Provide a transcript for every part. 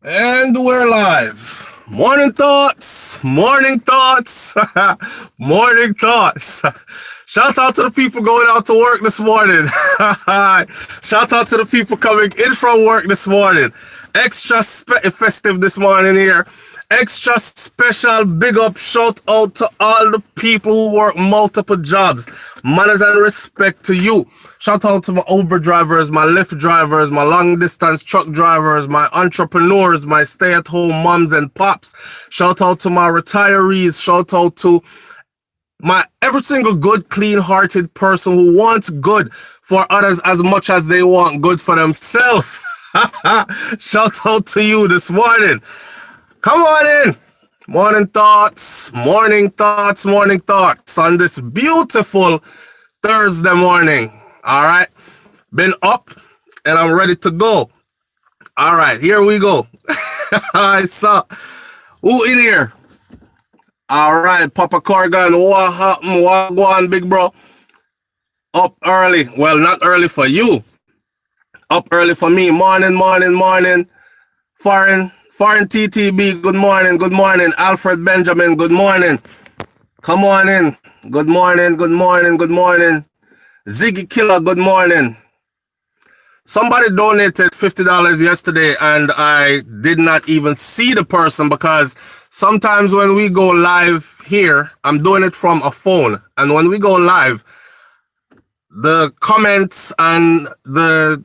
And we're live. Morning thoughts, morning thoughts, morning thoughts. Shout out to the people going out to work this morning. Shout out to the people coming in from work this morning. Extra festive this morning here. Extra special big up shout out to all the people who work multiple jobs. Manners and respect to you. Shout out to my Uber drivers, my Lyft drivers, my long distance truck drivers, my entrepreneurs, my stay at home moms and pops. Shout out to my retirees. Shout out to my every single good, clean-hearted person who wants good for others as much as they want good for themselves. Shout out to you this morning. Come on in. Morning thoughts, morning thoughts, morning thoughts on this beautiful Thursday morning. All right. Been up and I'm ready to go. All right, here we go. I saw who in here? All right, Papa Corgan, what happened? What go on, big bro? Up early. Well, not early for you. Up early for me. Morning, morning, morning. Foreign TTB, good morning, good morning. Alfred Benjamin, good morning. Come on in. Good morning, good morning, good morning. Ziggy Killer, good morning. Somebody donated $50 yesterday and I did not even see the person because sometimes when we go live here, I'm doing it from a phone. And when we go live, the comments and the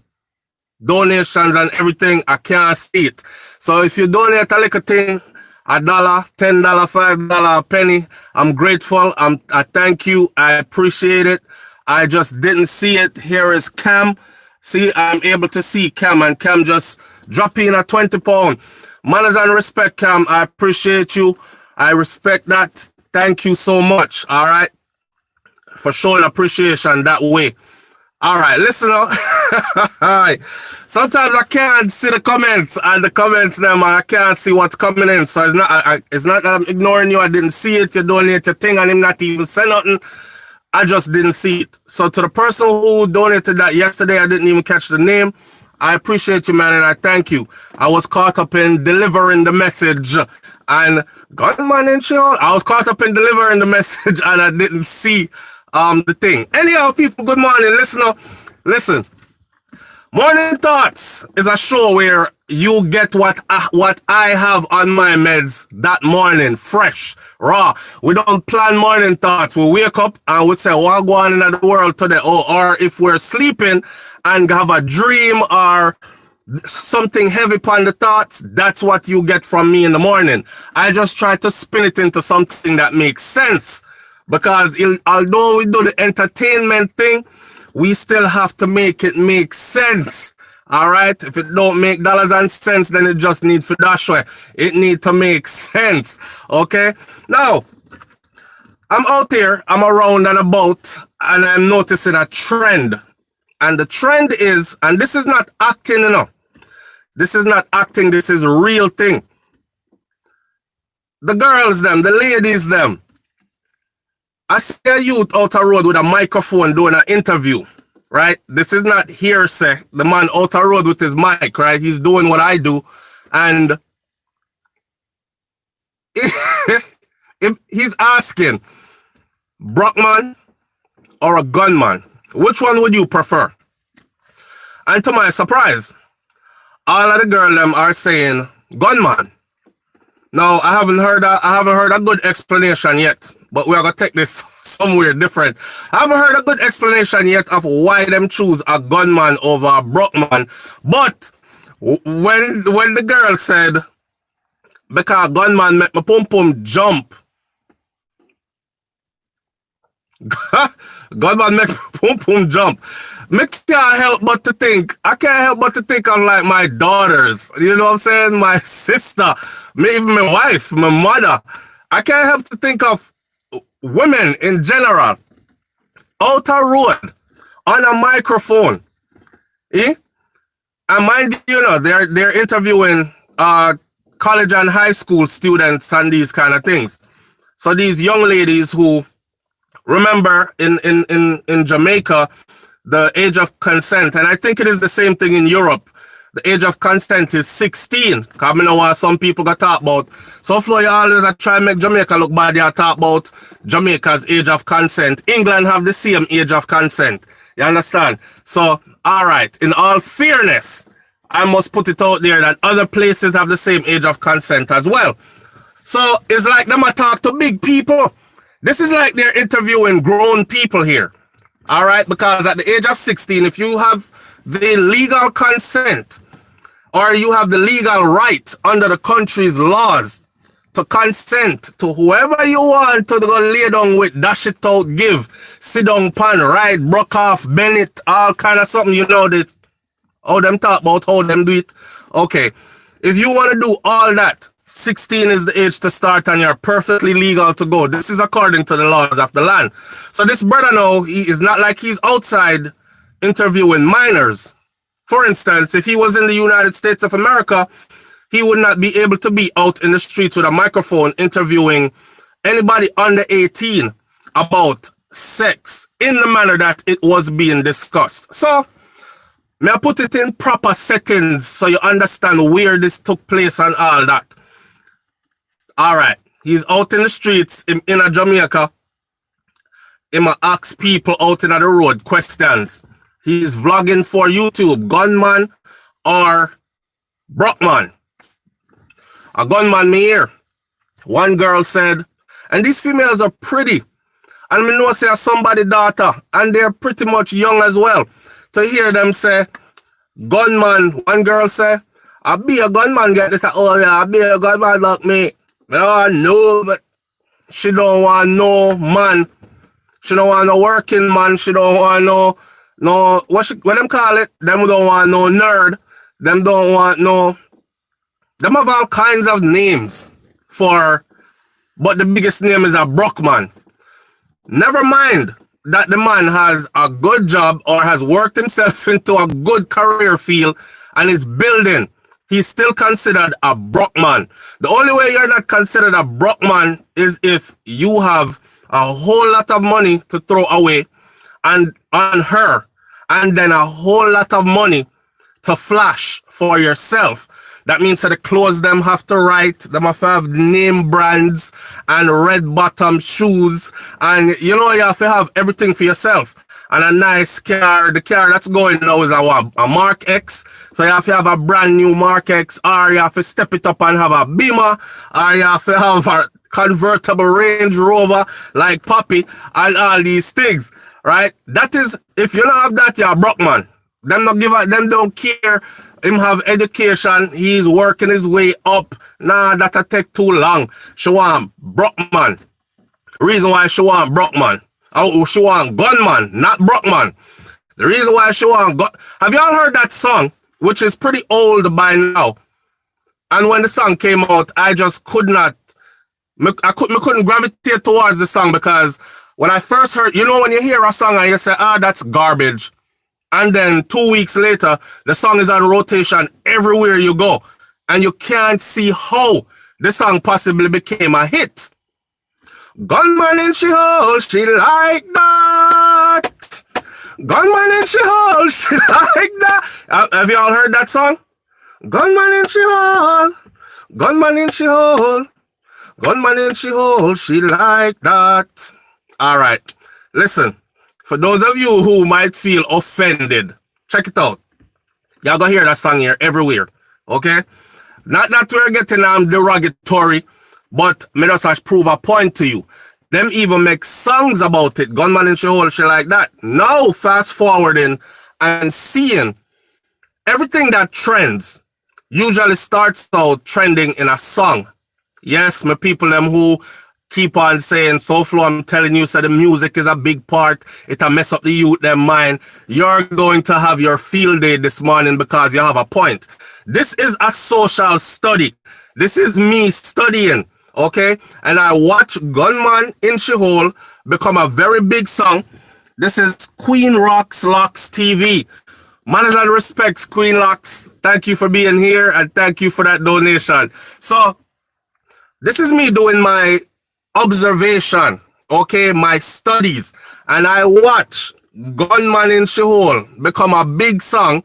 donations and everything, I can't see it. So if you donate a little thing, $1, $10, $5, a penny, I'm grateful. I thank you. I appreciate it. I just didn't see it. Here is Cam. See, I'm able to see Cam, and Cam just drop in a 20 pound. Manners and respect, Cam. I appreciate you. I respect that. Thank you so much. All right. For showing appreciation that way. All right, listen up. Sometimes I can't see the comments and the comments them. I can't see what's coming in. So it's not that I'm ignoring you. I didn't see it. You donate your thing and him not even say nothing. I just didn't see it. So to the person who donated that yesterday, I didn't even catch the name. I appreciate you, man, and I thank you. I was caught up in delivering the message and Gunman and Sean. I was caught up in delivering the message and I didn't see the thing. Anyhow, people, good morning. Listen. Morning Thoughts is a show where you get what I have on my meds that morning, fresh, raw. We don't plan morning thoughts. We wake up and we say, what go on in the world today? Or if we're sleeping and have a dream or something heavy upon the thoughts, that's what you get from me in the morning. I just try to spin it into something that makes sense. Because although we do the entertainment thing, we still have to make it make sense. All right? If it don't make dollars and cents, then it just needs to dash way. It needs to make sense. Okay? Now, I'm out there, I'm around and about, and I'm noticing a trend. And the trend is, and this is not acting, you know. This is not acting, this is a real thing. The girls, them, the ladies, them. I see a youth out the road with a microphone doing an interview, right? This is not hearsay. The man out the road with his mic, right? He's doing what I do. And he's asking, brockman or a gunman? Which one would you prefer? And to my surprise, all of the girls them are saying gunman. Now, I haven't heard a good explanation yet, but we're gonna take this somewhere different. I haven't heard a good explanation yet of why them choose a gunman over a brockman. But when the girl said, because gunman make my pum pum jump, gunman make my pum pum jump. I can't help but to think of like my daughters, you know what I'm saying? My sister, even my wife, my mother. I can't help to think of women in general, out a road, on a microphone. And mind you, they're interviewing college and high school students and these kind of things. So these young ladies who, remember in Jamaica, the age of consent, and I think it is the same thing in Europe. the age of consent is 16. Because I know what some people got talk about. So Flo, you always try and make Jamaica look bad. You talk about Jamaica's age of consent. England have the same age of consent. You understand? So, all right. In all fairness, I must put it out there that other places have the same age of consent as well. So it's like them a talk to big people. This is like they're interviewing grown people here. All right? Because at the age of 16, if you have the legal consent or you have the legal right under the country's laws to consent to whoever you want to go lay down with, dash it out, give, sit down, pan, ride, Bruk off, Bennett, all kind of something, you know, that how them talk about how them do it. Okay, if you want to do all that, 16 is the age to start and you're perfectly legal to go. This is according to the laws of the land. So this brother now, he is not like he's outside interviewing minors. For instance, if he was in the United States of America, he would not be able to be out in the streets with a microphone interviewing anybody under 18 about sex in the manner that it was being discussed. So, may I put it in proper settings so you understand where this took place and all that. All right, he's out in the streets in a Jamaica. He might ask people out in the road questions. He's vlogging for YouTube, Gunman or Brockman. A gunman me here. One girl said, and these females are pretty. And me know say somebody daughter, and they're pretty much young as well. To hear them say, gunman, one girl say, I be a gunman get this, oh yeah, I be a gunman like me. Oh no, but she don't want no man. She don't want no working man. She don't want no, what them call it? Them don't want no nerd. Them don't want no, them have all kinds of names for, but the biggest name is a brockman. Never mind that the man has a good job or has worked himself into a good career field and is building. He's still considered a brockman. The only way you're not considered a brockman is if you have a whole lot of money to throw away and on her, and then a whole lot of money to flash for yourself. That means that the clothes them have to write, them have to have name brands and red bottom shoes. And you know, you have to have everything for yourself. And a nice car, the car that's going now is a Mark X. So you have to have a brand new Mark X, or you have to step it up and have a Beamer, or you have to have a convertible Range Rover like Poppy and all these things, right? That is, if you don't have that, you're a brockman. Them not give a, them don't care. Him have education. He's working his way up. Nah, that'll take too long. She want brockman. Reason why she want brockman. Oh, she want gunman, not brockman. The reason why she want have y'all heard that song, which is pretty old by now? And when the song came out, I just could not. I couldn't gravitate towards the song because when I first heard, you know, when you hear a song and you say, ah, that's garbage. And then 2 weeks later, the song is on rotation everywhere you go. And you can't see how the song possibly became a hit. Gunman in she hole, she like that. Gunman in she hole, she like that. Have you all heard that song? Gunman in she hole, gunman in she hole, gunman in she hole, she like that. All right, listen. For those of you who might feel offended, check it out. Y'all gonna hear that song here everywhere, okay? Not that we're getting derogatory, but me just prove a point to you. Them even make songs about it. Gunman in she hole, shit like that. Now, fast forwarding and seeing everything that trends usually starts out trending in a song. Yes, my people, them who keep on saying, SouFLo, I'm telling you, so the music is a big part. It'll mess up the youth, their mind. You're going to have your field day this morning because you have a point. This is a social study. This is me studying, okay? And I watch Gunman in she hole become a very big song. This is Queen Rocks Locks TV. Manners and respects, Queen Locks. Thank you for being here and thank you for that donation. So, this is me doing my observation, okay, my studies, and I watch Gunman in she hole become a big song,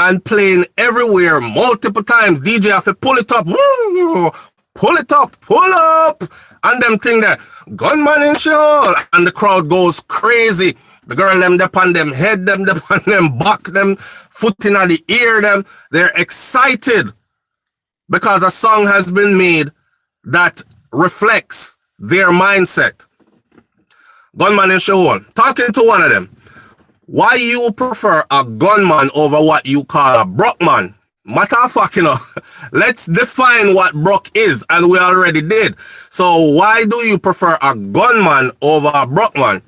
and playing everywhere multiple times. DJ have to pull it up. Woo! Pull it up, pull up. And them thing there, gunman in show. And the crowd goes crazy. The girl them dep on them head, them dep on them back, them foot in the ear, them. They're excited because a song has been made that reflects their mindset. Gunman in show. Talking to one of them. Why you prefer a gunman over what you call a brockman? Matter of fact, let's define what Bruk is, and we already did. So why do you prefer a gunman over a brockman?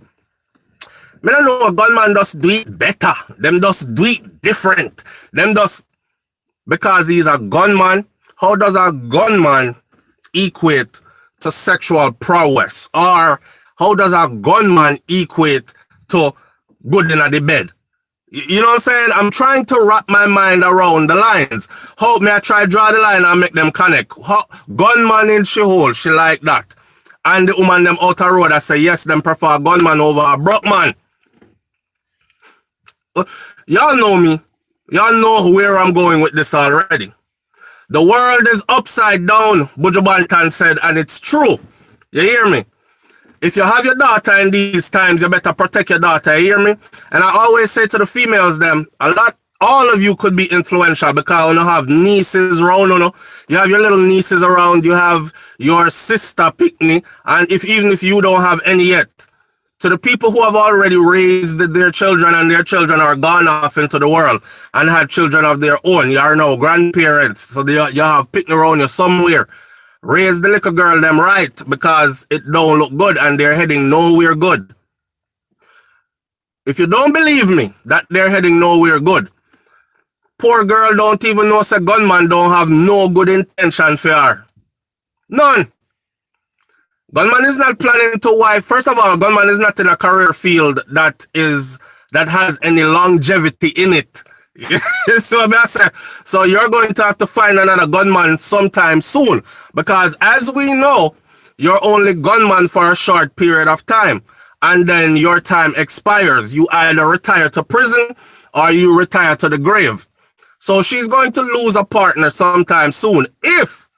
I don't know, a gunman does do it better. Them does do it different. Them does, because he's a gunman, how does a gunman equate to sexual prowess? Or how does a gunman equate to good in the bed? You know what I'm saying? I'm trying to wrap my mind around the lines. How me I try draw the line and make them connect. How, gunman in she hole, she like that. And the woman them out the road I say yes, them prefer a gunman over a brockman. Y'all know me. Y'all know where I'm going with this already. The world is upside down, Buju Banton said, and it's true. You hear me? If you have your daughter in these times, you better protect your daughter, you hear me? And I always say to the females them, all of you could be influential because you have nieces around, you have your little nieces around, you have your sister picnic, and even if you don't have any yet, to the people who have already raised their children and their children are gone off into the world and had children of their own, you are now grandparents, so you have picnic around you somewhere. Raise the little girl them right because it don't look good and they're heading nowhere good. If you don't believe me that they're heading nowhere good, poor girl don't even know say gunman don't have no good intention for her. None. Gunman is not planning to wife. First of all, gunman is not in a career field that has any longevity in it. So you're going to have to find another gunman sometime soon, because as we know, you're only gunman for a short period of time, and then your time expires. You either retire to prison or you retire to the grave. So she's going to lose a partner sometime soon if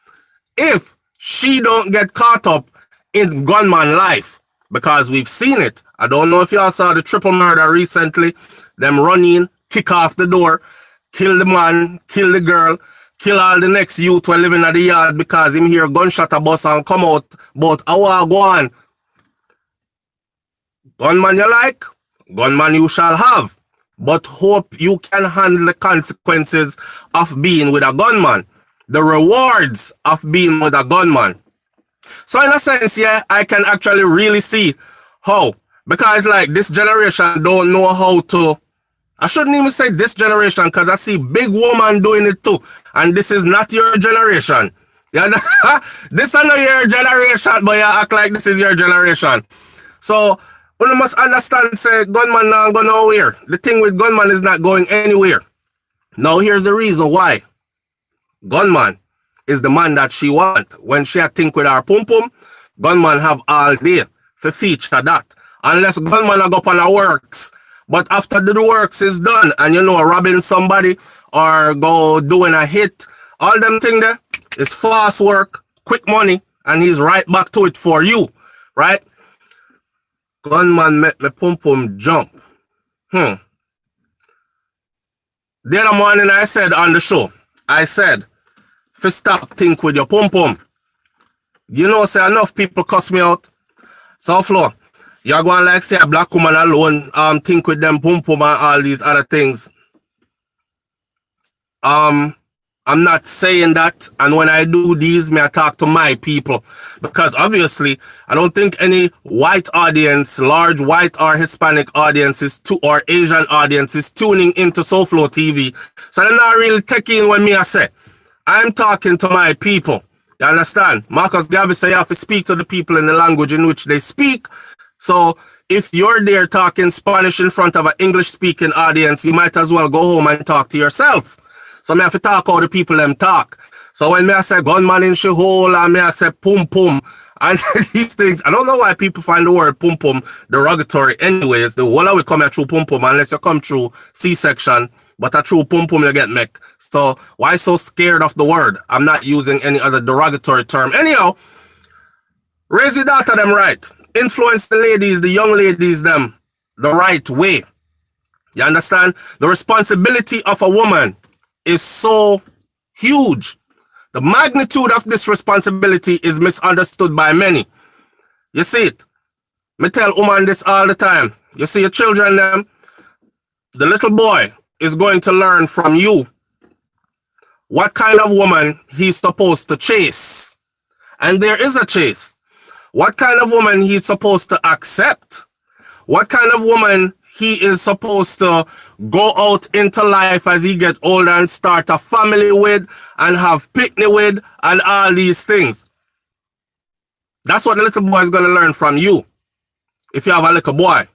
she don't get caught up in gunman life, because we've seen it. I don't know if y'all saw the triple murder recently. Them run in, kick off the door, kill the man, kill the girl, kill all the next youth who are living at the yard because him hear gunshot a bus and come out. But how go on? Gunman you like, gunman you shall have. But hope you can handle the consequences of being with a gunman. The rewards of being with a gunman. So in a sense, yeah, I can actually really see how. Because like this generation don't know how to. I shouldn't even say this generation because I see big woman doing it too. And this is not your generation. Yeah, this is not your generation, but you act like this is your generation. So you must understand, say, gunman not go nowhere. The thing with gunman is not going anywhere. Now here's the reason why. Gunman is the man that she want. When she think with her pum pum, gunman have all day to feature that. Unless gunman go up on her works. But after the works is done and robbing somebody or go doing a hit, all them thing there is fast work, quick money, and he's right back to it for you, right? Gunman make me pum pum jump. The other morning I said on the show, I said, if you stop think with your pum pum. Say enough people cuss me out. SouFLo, you're going like say a black woman alone, think with them pum pum and all these other things. I'm not saying that, and when I do these, I talk to my people, because obviously I don't think any white audience, large white or Hispanic audiences or Asian audiences tuning into SouFLoTV, so they're not really taking what I say. I'm talking to my people. You understand? Marcus Garvey say you have to speak to the people in the language in which they speak. So if you're there talking Spanish in front of an English-speaking audience, you might as well go home and talk to yourself. So I have to talk how the people them talk. So when I say gunman in she hole and I say pum pum and these things, I don't know why people find the word pum pum derogatory anyways. The whole of we come here through pum pum unless you come through C-section But a true pum pum you get make. So why so scared of the word? I'm not using any other derogatory term. Anyhow, raise your daughter them right. Influence the ladies, the young ladies them the right way. You understand? The responsibility of a woman is so huge. The magnitude of this responsibility is misunderstood by many. You see it? Me tell woman this all the time. You see your children them, the little boy is going to learn from you what kind of woman he's supposed to chase. And there is a chase. What kind of woman he's supposed to accept. What kind of woman he is supposed to go out into life as he get older and start a family with and have picnic with and all these things. That's what the little boy is going to learn from you. If you have a little boy,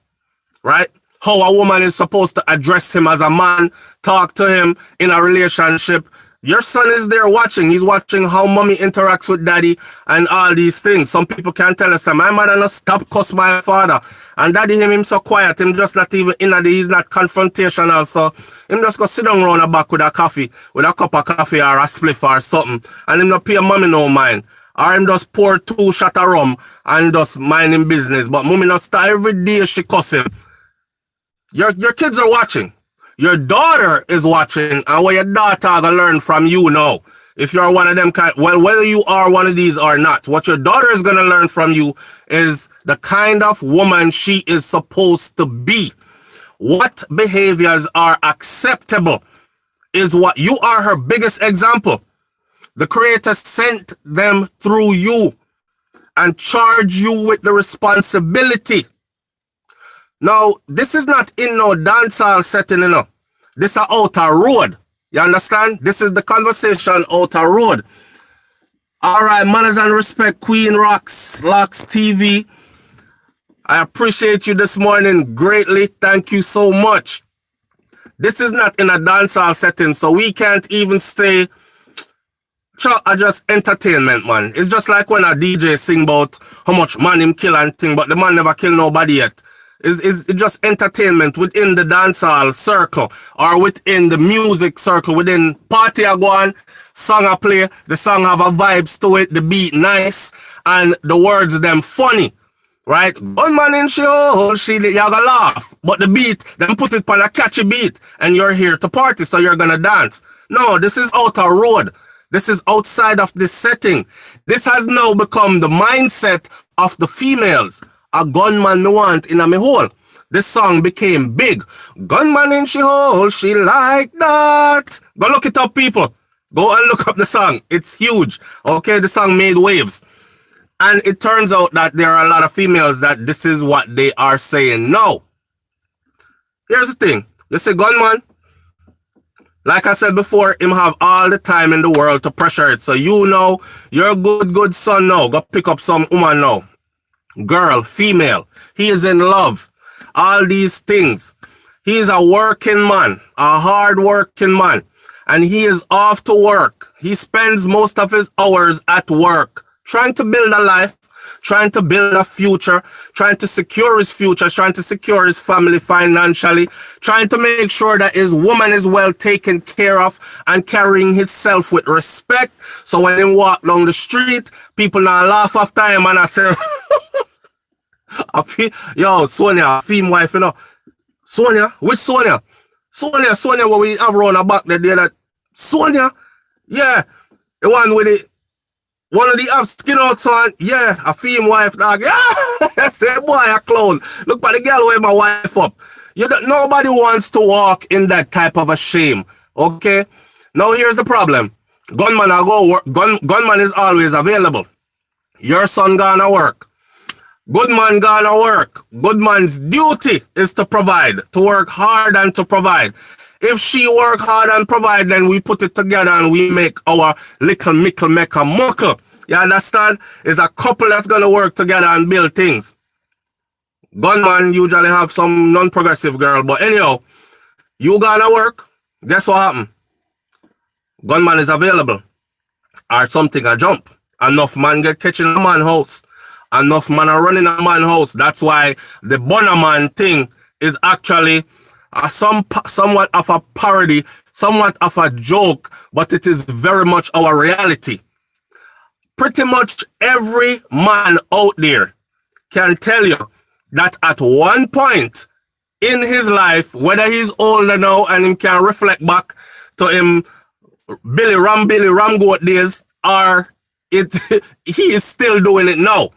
right? How a woman is supposed to address him as a man, talk to him in a relationship. Your son is there watching. He's watching how mommy interacts with daddy and all these things. Some people can tell us, my mother not stop cuss my father. And daddy him so quiet. Him just not even in he's not confrontational. So him just go sit down round the back with a coffee, with a cup of coffee or a spliff or something. And him not pay mommy no mind. Or him just pour 2 shots of rum and just mind him business. But mommy not start every day she cuss him. Your kids are watching. Your daughter is watching, and what your daughter gonna learn from you now. If you're one of them well, whether you are one of these or not, what your daughter is gonna learn from you is the kind of woman she is supposed to be. What behaviors are acceptable is what you are her biggest example. The Creator sent them through you and charged you with the responsibility. Now, this is not in no dancehall setting, you know. This is outer road. You understand? This is the conversation outer road. All right, manners and respect, Queen Rocks, Locks TV. I appreciate you this morning greatly. Thank you so much. This is not in a dancehall setting, so we can't even say, just entertainment, man. It's just like when a DJ sing about how much man him kill and thing, but the man never kill nobody yet. It's just entertainment within the dancehall circle or within the music circle, within party I go on, song I play, the song have a vibes to it, the beat nice, and the words them funny, right? Gunman in show, you gotta laugh, but the beat, them put it on a catchy beat, and you're here to party, so you're gonna dance. No, this is outer road. This is outside of this setting. This has now become the mindset of the females. A gunman me want in a me hole. This song became big. Gunman in she hole, she like that. Go look it up, people. Go and look up the song. It's huge. Okay, the song made waves. And it turns out that there are a lot of females that this is what they are saying now. Here's the thing. You see, gunman, like I said before, him have all the time in the world to pressure it. So you know, you're a good son now. Go pick up some woman now. Girl, female, he is in love, all these things. He is a working man, a hard working man, and he is off to work. He spends most of his hours at work, trying to build a life, trying to build a future, trying to secure his future, trying to secure his family financially, trying to make sure that his woman is well taken care of and carrying himself with respect. So when he walk down the street, people now laugh after him and I say, yo, Sonia, theme wife, you know. Sonia? Which Sonia? Sonia, what we have around the back there, that Sonia? Yeah. The one with the one of the have skin out son. Yeah, a theme wife, dog. Yeah. That's the boy a clown. Look at the girl with my wife up. Nobody wants to walk in that type of a shame. Okay? Now here's the problem. Gunman I go work. Gunman is always available. Your son gonna work. Good man gonna work. Good man's duty is to provide, to work hard and to provide. If she work hard and provide, then we put it together and we make our little mickle make a muckle. You understand? It's a couple that's gonna work together and build things. Gunman usually have some non-progressive girl, but anyhow, you gonna work. Guess what happened? Gunman is available. Or something a jump. Enough man get catching a man house. Enough man are running a man house. That's why the Bonnerman thing is actually somewhat of a parody, somewhat of a joke, but it is very much our reality. Pretty much every man out there can tell you that at one point in his life, whether he's older now and he can reflect back to him Billy Ram Goat days, or it he is still doing it now.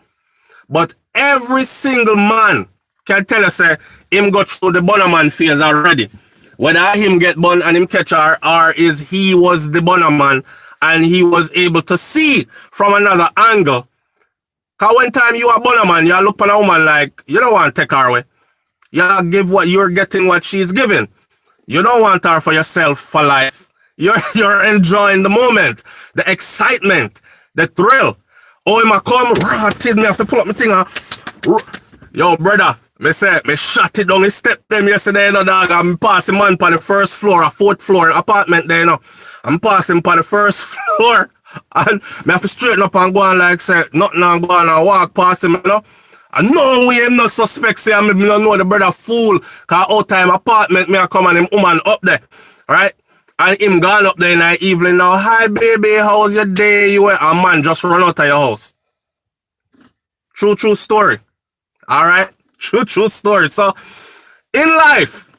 But every single man can tell us him go through the Bonnerman phase already. Whether him get bun and him catch her, or is he was the Bonnerman and he was able to see from another angle. Cause one time you are Bonnerman, you look on a woman like, you don't want to take her away. You give what you're getting what she's giving. You don't want her for yourself for life. You're enjoying the moment, the excitement, the thrill. Oh, him a come, me have to pull up my thing. Yo, brother, me shot it down, me stepped them yesterday, you know, dog. I'm passing man on the first floor, a fourth floor apartment there, you know. I'm passing on the first floor, and me have to straighten up and go on like, say, nothing and go on and walk past him, you know. And no way him not suspect, say, I don't know the brother fool, cause out time apartment, me a come and him woman up there, right? And him gone up there in the evening now, hi baby, how's your day? You went, a man just run out of your house. True story. Alright? True story. So, in life,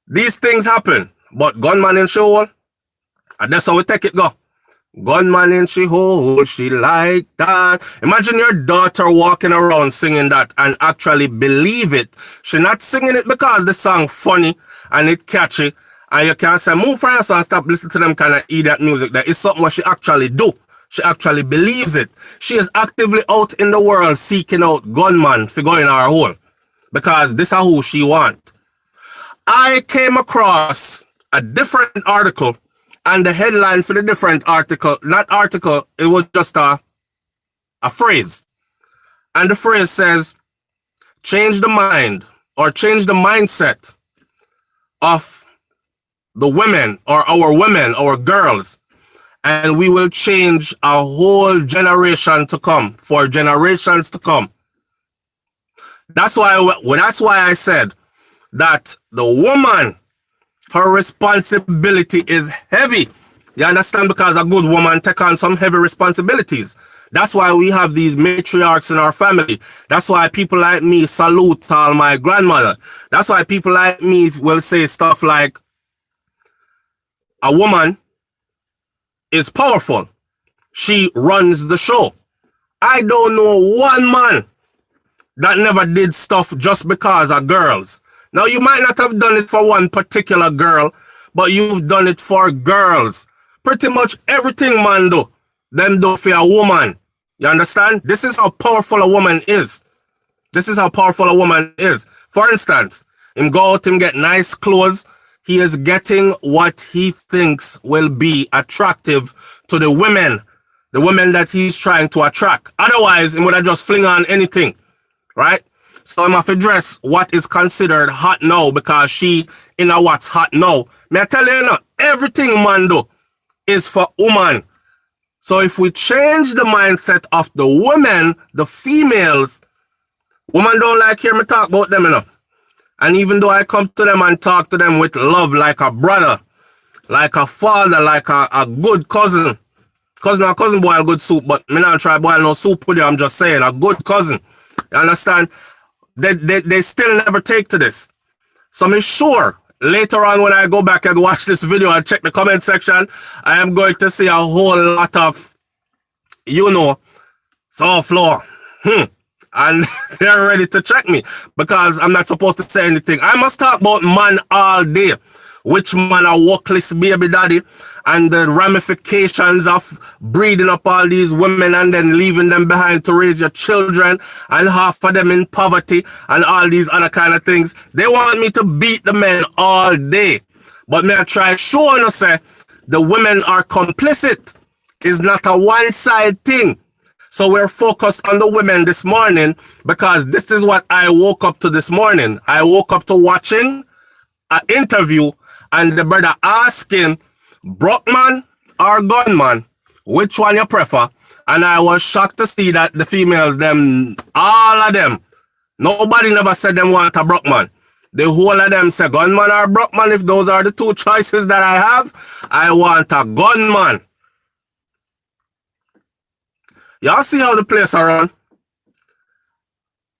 these things happen. But gunman in she hole, and that's how we take it go. Gunman in she hole, she like that. Imagine your daughter walking around singing that and actually believe it. She not singing it because the song funny and it catchy. And you can say, move from your son, stop listening to them kind of idiot music. That is something what she actually do. She actually believes it. She is actively out in the world seeking out gunman for going her hole. Because this is who she want. I came across a different article, and the headline for the different article, it was just a phrase. And the phrase says, change the mind or change the mindset of the women or our girls, and we will change a whole generation to come, for generations to come. That's why I said that the woman, her responsibility is heavy. You understand? Because a good woman take on some heavy responsibilities. That's why we have these matriarchs in our family. That's why people like me salute all my grandmother. That's why people like me will say stuff like, a woman is powerful. She runs the show. I don't know one man that never did stuff just because of girls. Now, you might not have done it for one particular girl, but you've done it for girls. Pretty much everything man do, them do for a woman. You understand? This is how powerful a woman is. This is how powerful a woman is. For instance, him go out and get nice clothes. He is getting what he thinks will be attractive to the women that he's trying to attract. Otherwise, he would have just fling on anything, right? So I'm have to dress what is considered hot now because she in a what's hot now. May I tell you now, everything man do is for woman. So if we change the mindset of the women, the females, women don't like hear me talk about them enough. And even though I come to them and talk to them with love, like a brother, like a father, like a good cousin. Cousin boil good soup, but me not try boil no soup with you. I'm just saying, a good cousin. You understand? They still never take to this. So I'm sure later on when I go back and watch this video and check the comment section, I am going to see a whole lot of, SouFLo. And they're ready to check me because I'm not supposed to say anything. I must talk about man all day. Which man a workless baby daddy and the ramifications of breeding up all these women and then leaving them behind to raise your children and half of them in poverty and all these other kind of things. They want me to beat the men all day. But may I try showing us the women are complicit. It's not a one-side thing. So we're focused on the women this morning because this is what I woke up to this morning. I woke up to watching an interview and the brother asking brockman or gunman, which one you prefer? And I was shocked to see that the females, them, all of them, nobody never said them want a brockman. The whole of them say gunman or brockman. If those are the two choices that I have, I want a gunman. Y'all see how the place are run?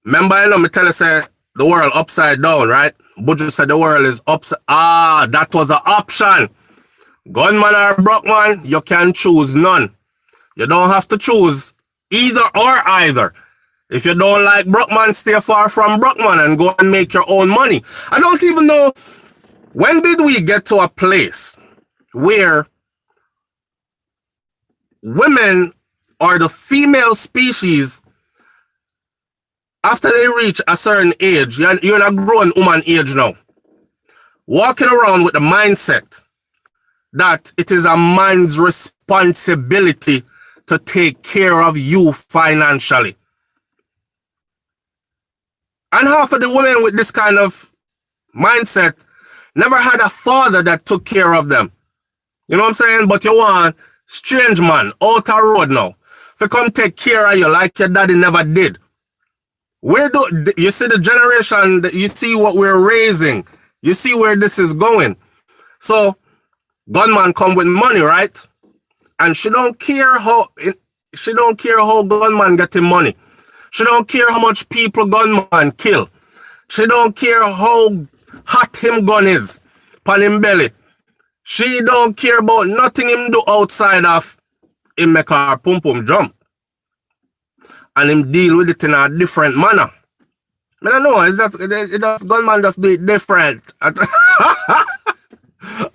Remember, you know, me tell you, say, the world upside down, right? Budget said the world is upside. Ah, that was an option. Gunman or brockman, you can choose none. You don't have to choose either or either. If you don't like brockman, stay far from brockman and go and make your own money. I don't even know, when did we get to a place where women or the female species, after they reach a certain age, you're in a grown woman age now, walking around with the mindset that it is a man's responsibility to take care of you financially. And half of the women with this kind of mindset never had a father that took care of them. You know what I'm saying? But you want strange man out the road now to come take care of you like your daddy never did. Where do you see the generation that you see what we're raising? You see where this is going. So gunman come with money, right? And she don't care how gunman getting money. She don't care how much people gunman kill. She don't care how hot him gun is pan him belly. She don't care about nothing him do outside of him make her pum pum jump. And him deal with it in a different manner. I don't know, it's just gunman just do it different.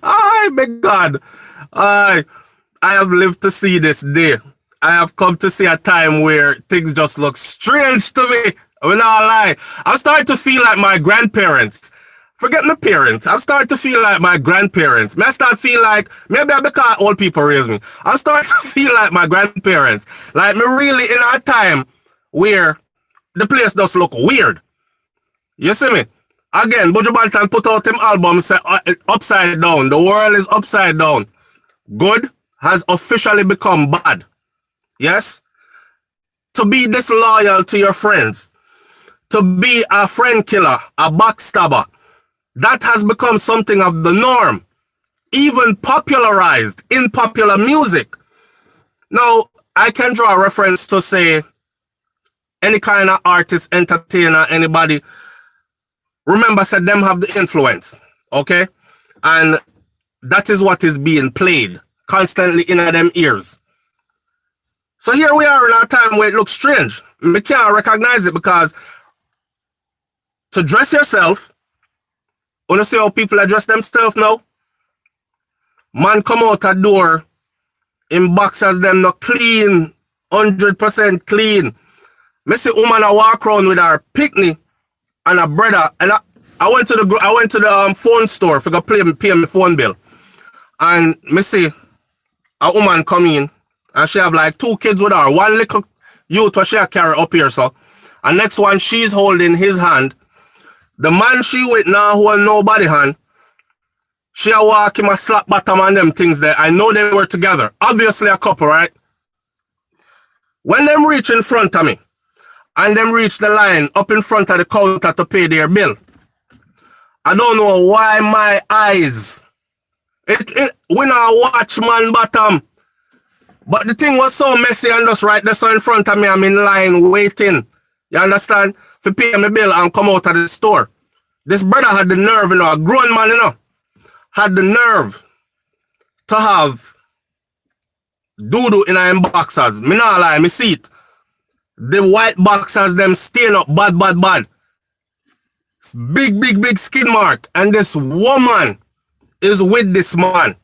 Ay, big God. I have lived to see this day. I have come to see a time where things just look strange to me. I will not lie. I'm starting to feel like my grandparents. Forget my parents. I'm starting to feel like my grandparents. I start feel like, maybe because old people raised me. I'm starting to feel like my grandparents. Like me really in a time where the place does look weird. You see me? Again, Buju Banton put out him album, say upside down. The world is upside down. Good has officially become bad. Yes? To be disloyal to your friends, to be a friend killer, a backstabber, that has become something of the norm, even popularized in popular music. Now, I can draw a reference to say any kind of artist, entertainer, anybody, remember, said them have the influence, okay? And that is what is being played constantly in them ears. So here we are in a time where it looks strange. We can't recognize it because to dress yourself, you see how people address themselves now? Man come out a door in boxers them not clean, 100% clean. Me see woman a walk around with her picnic and a brother, and I went to the phone store for go pay my phone bill, and me see a woman come in and she have like 2 kids with her, one little youth what she carry up here, so, and next one she's holding his hand. The man she with now hold nobody hand. She a walk him a slap bottom and them things there. I know they were together. Obviously a couple, right? When them reach in front of me, and them reach the line up in front of the counter to pay their bill, I don't know why my eyes, we not watch man bottom. But the thing was so messy and just right there so in front of me, I'm in line waiting. You understand? To pay my bill and come out of the store. This brother had the nerve, you know, a grown man, you know, had the nerve to have doo-doo in him boxers. Me not lie, me see it. The white boxers, them stain up bad, bad, bad. Big skin mark. And this woman is with this man.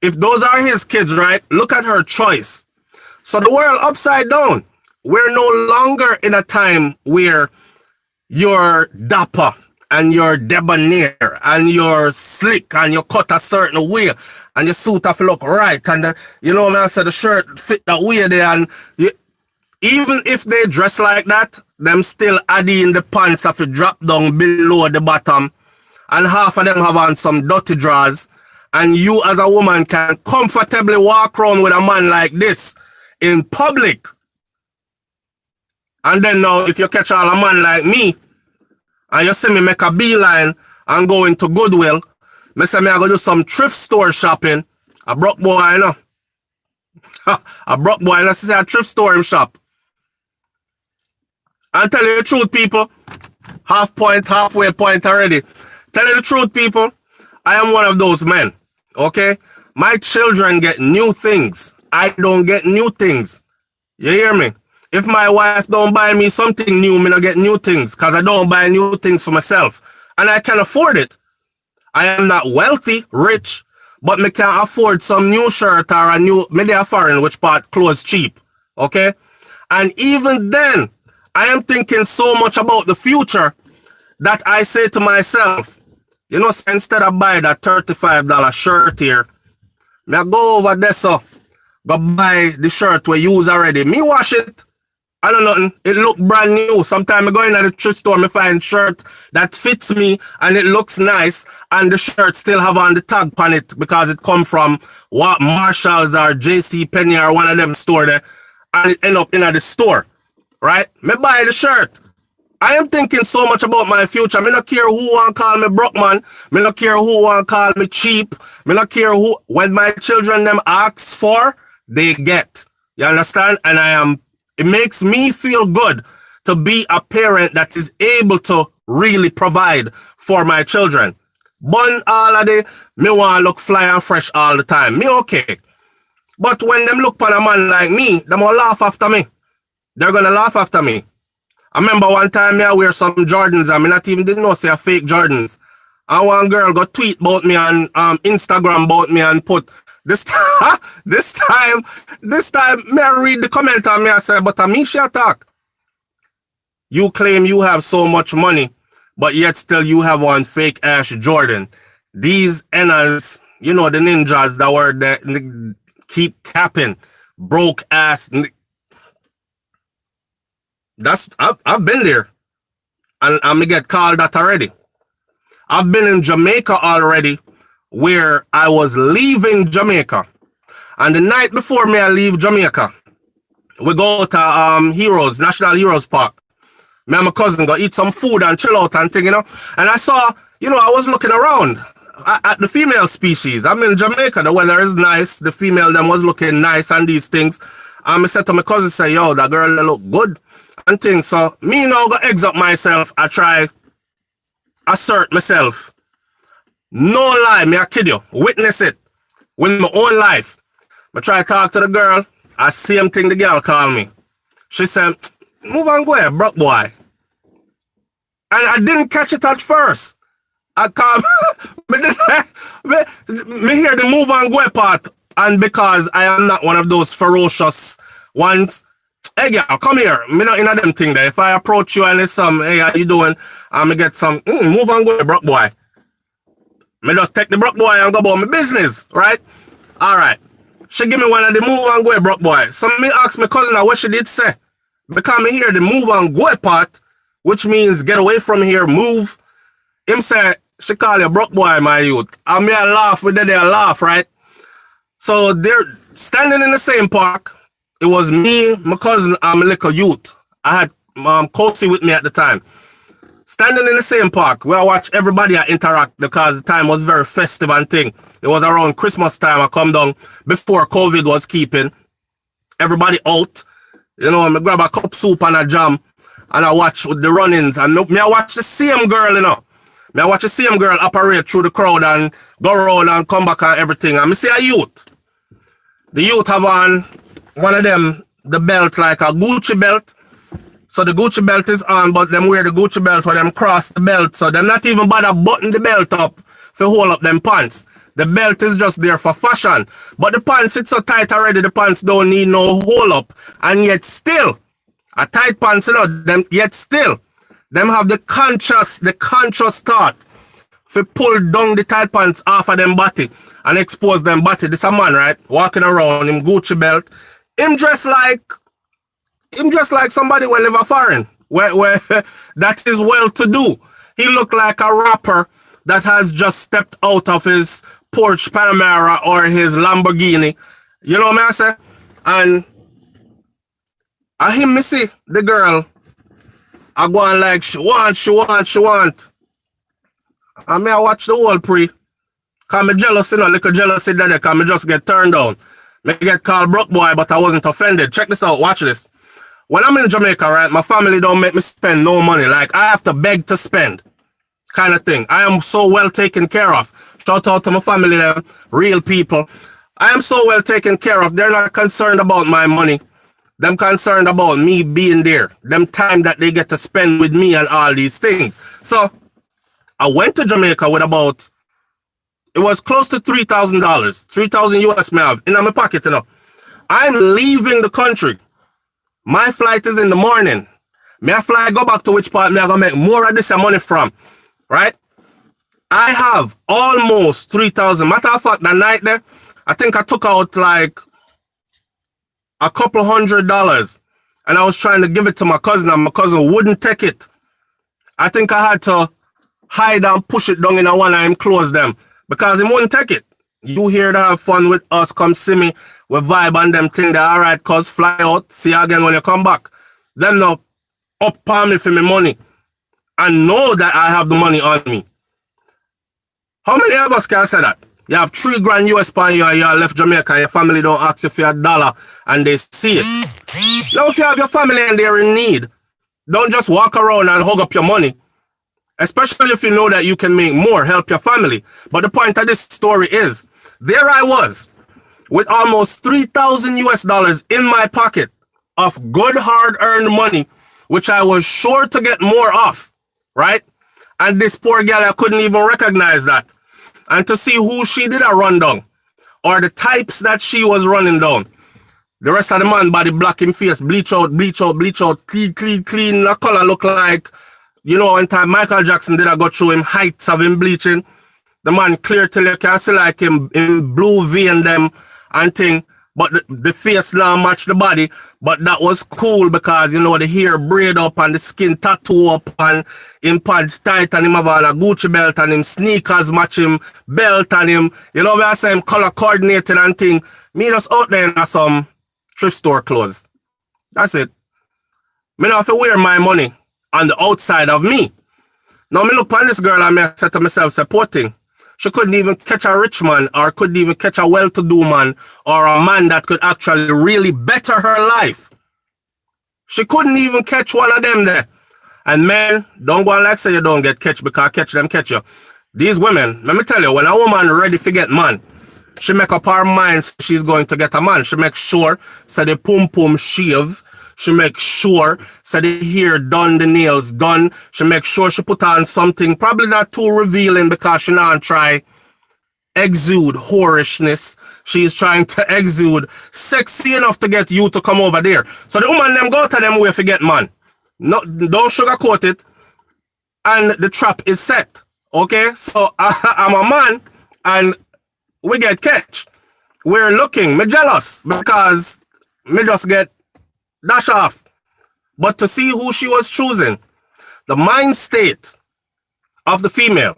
If those are his kids, right, look at her choice. So the world upside down. We're no longer in a time where you're dapper and you're debonair and you're slick and you cut a certain way and your suit have to look right and you know what I said, the shirt fit that way there, and even if they dress like that, them still adding the pants have to drop down below the bottom, and half of them have on some dirty drawers, and you as a woman can comfortably walk around with a man like this in public. And then now, if you catch all a man like me, and you see me make a beeline and go into Goodwill, me say me I go do some thrift store shopping. A broke boy, you know. A broke boy, let's say a thrift store him shop. And tell you the truth, people. Halfway point already. Tell you the truth, people. I am one of those men. Okay? My children get new things. I don't get new things. You hear me? If my wife don't buy me something new, me not get new things because I don't buy new things for myself. And I can afford it. I am not wealthy, rich, but me can afford some new shirt or a new, me they foreign which part clothes cheap. Okay? And even then, I am thinking so much about the future that I say to myself, you know, instead of buy that $35 shirt here, me I go over there so go buy the shirt we use already. Me wash it. I don't know nothing. It look brand new. Sometimes I go in at the thrift store, me find shirt that fits me and it looks nice, and the shirt still have on the tag on it because it come from what Marshalls or JC Penney or one of them store there, and it end up in at the store. Right? Me buy the shirt. I am thinking so much about my future. Me not care who want call me brockman. Me not care who want call me cheap. Me not care who, when my children them ask for, they get. You understand? And it makes me feel good to be a parent that is able to really provide for my children. But all of the, me want to look fly and fresh all the time. Me okay. But when them look upon a man like me, them will laugh after me. They're going to laugh after me. I remember one time me I wear some Jordans and me not even didn't know say fake Jordans. And one girl got tweet about me on Instagram about me and put this time me I read the comment and me I say, but me she attack. You claim you have so much money, but yet still you have one fake Ash Jordan. These N's, you know, the ninjas that were there, keep capping, broke ass. I've been there, and I'm gonna get called that already. I've been in Jamaica already, where I was leaving Jamaica, and the night before me I leave Jamaica, we go to National Heroes Park. Me and my cousin go eat some food and chill out and thing, you know. And I saw, you know, I was looking around at the female species. I'm in Jamaica, the weather is nice, the female them was looking nice and these things. And I said to my cousin, say, yo, that girl look good. And things. So me now go eggs up myself. I try assert myself. No lie, me I kid you. Witness it with my own life. I try to talk to the girl. I same thing the girl call me. She said, move on, go ahead, Bruk boy. And I didn't catch it at first. I call me hear the move on go part, and because I am not one of those ferocious ones. Hey girl, come here. Me not in a them thing there. If I approach you and it's some, hey, how you doing? And me get some, move on, go, Bruk boy. Me just take the Bruk boy and go about my business, right? Alright. She give me one of the move and go, Bruk boy. So me ask my cousin what she did say. Because me hear the move and go part, which means get away from here, move. Him say, she call you Bruk boy, my youth. And me I laugh, we did they laugh, right? So they're standing in the same park. It was me, my cousin, and my little youth. I had Coatsy with me at the time. Standing in the same park, where I watch everybody interact because the time was very festive and thing. It was around Christmas time. I come down before COVID was keeping. Everybody out. You know, I grab a cup soup and a jam, and I watch with the run-ins. And me, I watch the same girl, you know. Me, I watch the same girl operate through the crowd and go around and come back and everything. And me see a youth. The youth have on one of them, the belt like a Gucci belt. So the Gucci belt is on, but them wear the Gucci belt where them cross the belt. So them not even bother button the belt up to hold up them pants. The belt is just there for fashion. But the pants, it's so tight already, the pants don't need no hold up. And yet still, a tight pants, you know, them yet still, them have the conscious thought to pull down the tight pants off of them body and expose them body. This a man, right? Walking around him Gucci belt. Him dressed like somebody who live a foreign, where that is well to do. He looked like a rapper that has just stepped out of his Porsche Panamera or his Lamborghini. You know what I say? And I him me see the girl I go on like she want. I mean, I watch the whole pre. Cause me jealous, little jealousy there, cause me just get turned down. Me get called Bruk boy, but I wasn't offended. Check this out, watch this. When I'm in Jamaica, right, my family don't make me spend no money. Like, I have to beg to spend, kind of thing. I am so well taken care of. Shout out to my family, them, real people. I am so well taken care of. They're not concerned about my money. Them concerned about me being there. Them time that they get to spend with me and all these things. So, I went to Jamaica with about, it was close to $3,000. 3,000 US me have in my pocket, I'm leaving the country. My flight is in the morning. May I fly, go back to which part me I gonna make more of this money from, right? I have almost 3,000. Matter of fact, that night there, I think I took out like a couple $100, and I was trying to give it to my cousin, and my cousin wouldn't take it. I think I had to hide and push it down in one of him clothes them, because he wouldn't take it. You here to have fun with us, come see me, we vibe and them thing that alright, cuz fly out, see you again when you come back. Them now up on me for me money and know that I have the money on me. How many of us can say that? You have $3,000 US per year, you left Jamaica and your family don't ask you for $1 and they see it. Now if you have your family and they're in need, don't just walk around and hug up your money. Especially if you know that you can make more, help your family. But the point of this story is, there I was, with almost 3,000 US dollars in my pocket of good hard-earned money, which I was sure to get more of, right? And this poor girl, I couldn't even recognize that. And to see who she did a run down, or the types that she was running down. The rest of the man body black in face, bleach out, clean. The color look like, you know, when time Michael Jackson did I go through him heights of him bleaching. The man clear till you can see like him in blue vein them and thing. But the face now match the body. But that was cool because, you know, the hair braid up and the skin tattoo up and him pants tight and him have a Gucci belt and him sneakers match him belt and him, you know, where I say him color coordinated and thing. Me just out there in some thrift store clothes. That's it. Me not have to wear my money on the outside of me. Now me look on this girl and I said to myself, supporting. She couldn't even catch a rich man or couldn't even catch a well-to-do man or a man that could actually really better her life. She couldn't even catch one of them there. And men, don't go on like say you don't get catch because catch them catch you. These women, let me tell you, when a woman ready to get man, she make up her mind she's going to get a man. She make sure so the pum shave. She make sure so the hair done, the nails done. She make sure she put on something probably not too revealing because she not try exude whorishness. She's trying to exude sexy enough to get you to come over there. So the woman them go to them way to get man. No, don't sugarcoat it. And the trap is set. Okay? So I'm a man and we get catch. We're looking. Me jealous because me just get dash off. But to see who she was choosing, the mind state of the female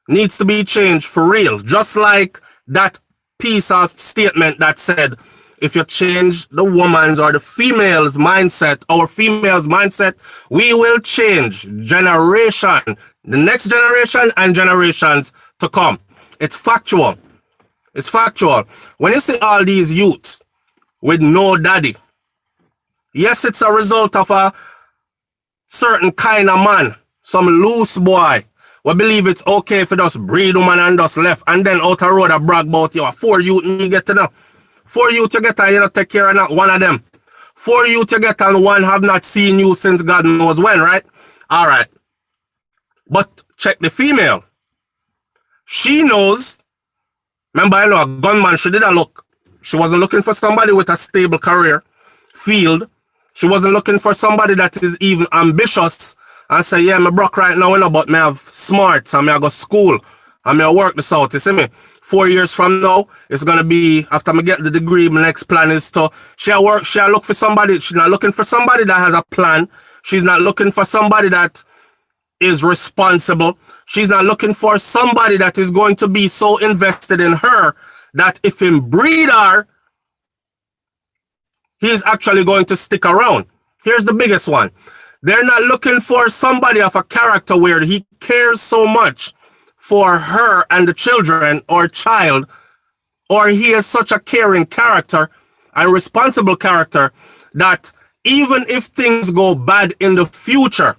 needs to be changed for real. Just like that piece of statement that said, if you change the woman's or the female's mindset, our female's mindset, we will change generation, the next generation and generations to come. It's factual. It's factual. When you see all these youths with no daddy, yes, it's a result of a certain kind of man, some loose boy. We believe it's okay if you just breed woman and just left and then out the road a brag about you. 4 youth you get to know. 4 youth you get and you not take care of not one of them. 4 youth you get and one have not seen you since God knows when, right? Alright. But check the female. She knows. Remember, I know a gunman, she did a look. She wasn't looking for somebody with a stable career, field. She wasn't looking for somebody that is even ambitious and say, yeah, me broke right now, you know, but me have smarts and me I go school and me I work this out, you see me? 4 years from now, it's going to be, after me get the degree, my next plan is to, she look for somebody, she's not looking for somebody that has a plan. She's not looking for somebody that is responsible. She's not looking for somebody that is going to be so invested in her that if him breed her, he's actually going to stick around. Here's the biggest one. They're not looking for somebody of a character where he cares so much for her and the children or child, or he is such a caring character and responsible character that even if things go bad in the future,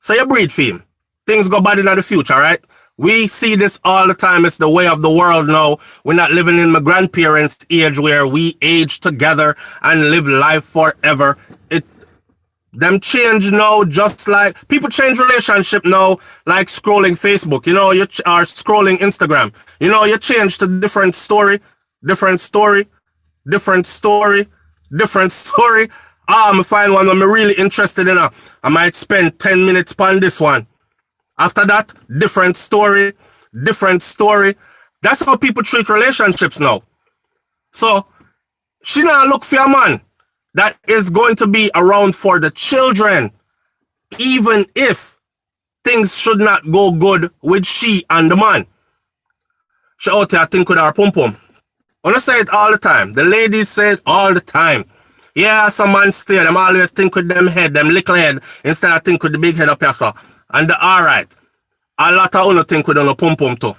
say you breed for him, things go bad in the future, right? We see this all the time. It's the way of the world now. We're not living in my grandparents' age where we age together and live life forever. Them change now, just like people change relationship now, like scrolling Facebook, you know, you are scrolling Instagram, you know, you change to different story, different story, different story, different story. I find one I'm really interested in. I might spend 10 minutes on this one. After that, different story, different story. That's how people treat relationships now. So she not look for a man that is going to be around for the children, even if things should not go good with she and the man. She out here think with her pum pum. I don't say it all the time. The ladies say it all the time. Yeah, some man stay, them always think with them head, them little head, instead of think with the big head up here, so. And alright. A lot of you think with the pum pum too.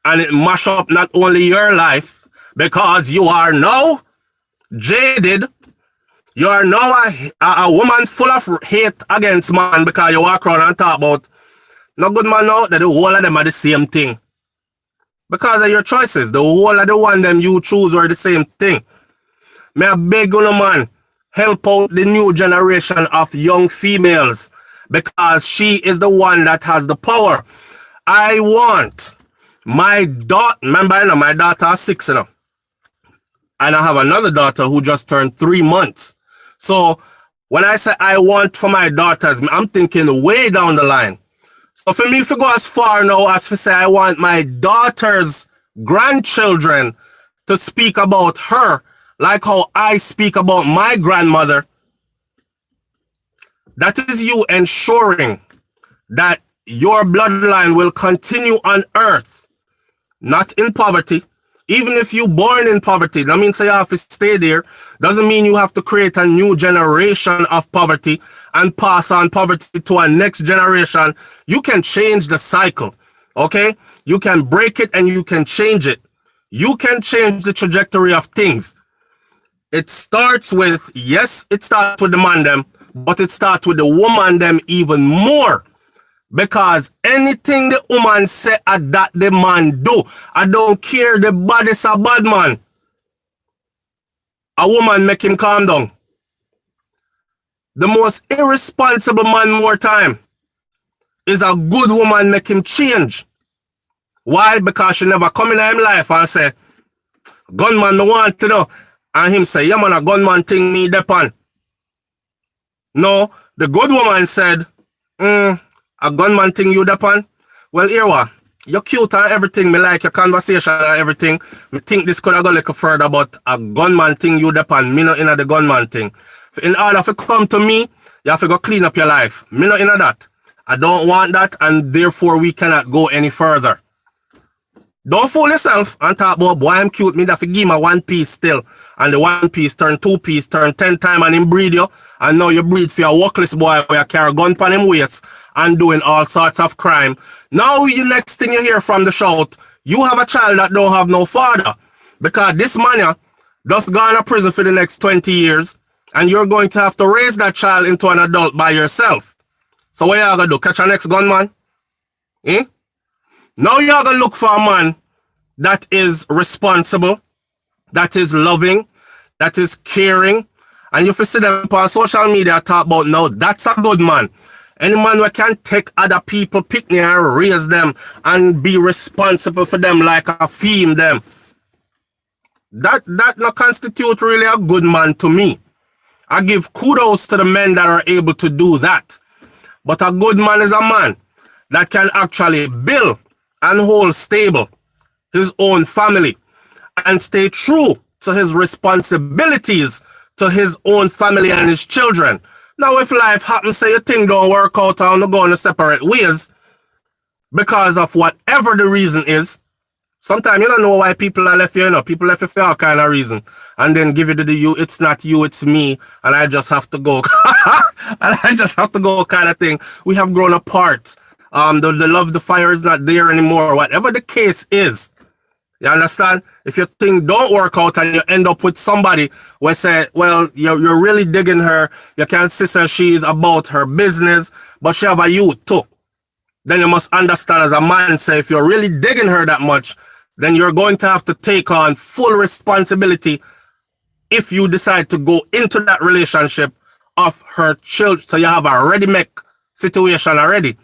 And it mash up not only your life, because you are now jaded. You are now a woman full of hate against man because you walk around and talk about no good man now that the whole of them are the same thing. Because of your choices, the whole of the one them you choose are the same thing. May I beg you, man, help out the new generation of young females because she is the one that has the power. I want my daughter, remember, you know, my daughter is 6, you know, and I have another daughter who just turned 3 months. So when I say I want for my daughters, I'm thinking way down the line. So for me, if you go as far now as to say I want my daughter's grandchildren to speak about her like how I speak about my grandmother, that is you ensuring that your bloodline will continue on earth, not in poverty. Even if you born in poverty, that means you have to stay there. Doesn't mean you have to create a new generation of poverty and pass on poverty to a next generation. You can change the cycle, okay? You can break it and you can change it. You can change the trajectory of things. It starts with, yes, it starts with the man them, but it starts with the woman them even more. Because anything the woman say that the man do, I don't care the body's a bad man. A woman make him calm down. The most irresponsible man more time is a good woman make him change. Why? Because she never come in his life and say, gunman no want to know. And him say, yeah man, a gunman thing me depend. No, the good woman said, a gunman thing you depend? Well, here what? You're cute and everything. Me like your conversation and everything. Me think this could have gone a little further, but a gunman thing you depend. Me not in the gunman thing. In order to come to me, you have to go clean up your life. Me not in that. I don't want that, and therefore we cannot go any further. Don't fool yourself and talk about, boy, I'm cute. Me have to give my 1 piece still. And the 1 piece turn 2 piece, turn 10 times and him breed you. And now you breed for a workless boy where you carry a gun on him waist and doing all sorts of crime. Now the next thing you hear from the shout, you have a child that don't have no father. Because this man just gone to prison for the next 20 years. And you're going to have to raise that child into an adult by yourself. So what you going to do? Catch a next gunman? Eh? Now you're going to look for a man that is responsible, that is loving, that is caring. And if you see them on social media talk about now, that's a good man. Any man who can take other people, pick me and raise them and be responsible for them like a theme them. That not constitute really a good man to me. I give kudos to the men that are able to do that. But a good man is a man that can actually build and hold stable his own family and stay true to his responsibilities to his own family and his children. Now, if life happens, say your thing don't work out and you go in separate ways because of whatever the reason is, Sometimes you don't know why people are left you, you know. People left you for all kind of reason. And then give it to the you, it's not you, it's me. And I just have to go. And I just have to go kind of thing. We have grown apart. The love, the fire is not there anymore. Whatever the case is. You understand? If your thing don't work out and you end up with somebody where say, well, you're really digging her. You can't say she is about her business, but she have a youth too. Then you must understand as a man, say, if you're really digging her that much, then you're going to have to take on full responsibility if you decide to go into that relationship of her children. So you have a ready-made situation already,